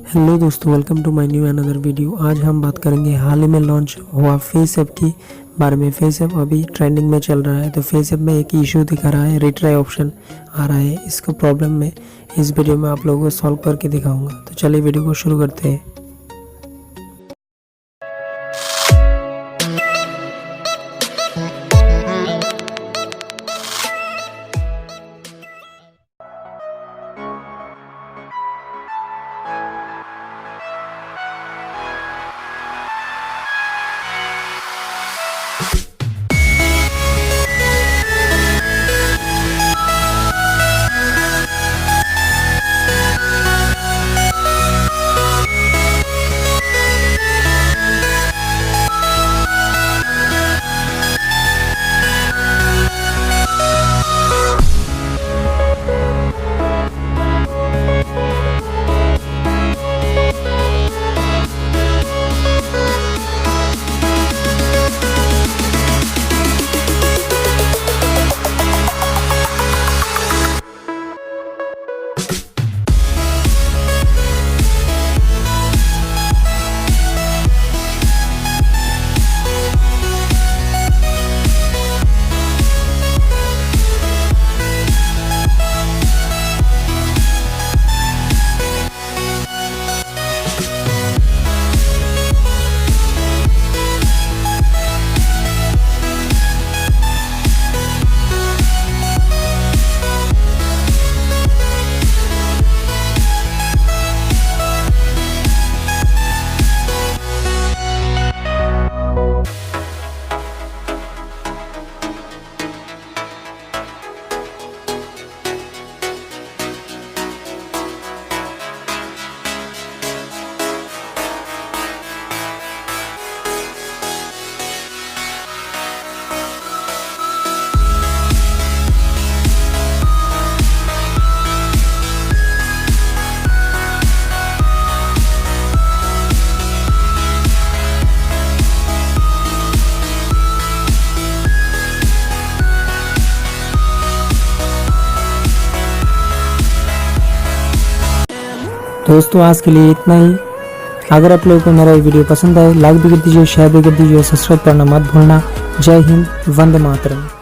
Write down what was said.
Hello दोस्तों, welcome to my new another video. आज हम बात करेंगे हाल ही में लॉन्च हुआ फेसऐप की बारे में। फेसऐप अभी ट्रेंडिंग में चल रहा है, तो फेसऐप में एक इशू दिखा रहा है, रिट्राई ऑप्शन आ रहा है। इसको प्रॉब्लम में इस वीडियो में आप लोगों को सॉल्व करके दिखाऊंगा। तो चलिए वीडियो को शुरू करते हैं। दोस्तों आज के लिए इतना ही। अगर आप लोगों को मेरा ये वीडियो पसंद आए, लाइक भी कर दीजिए, शेयर भी कर दीजिए, सब्सक्राइब करना मत भूलना। जय हिंद, वंदे मातरम।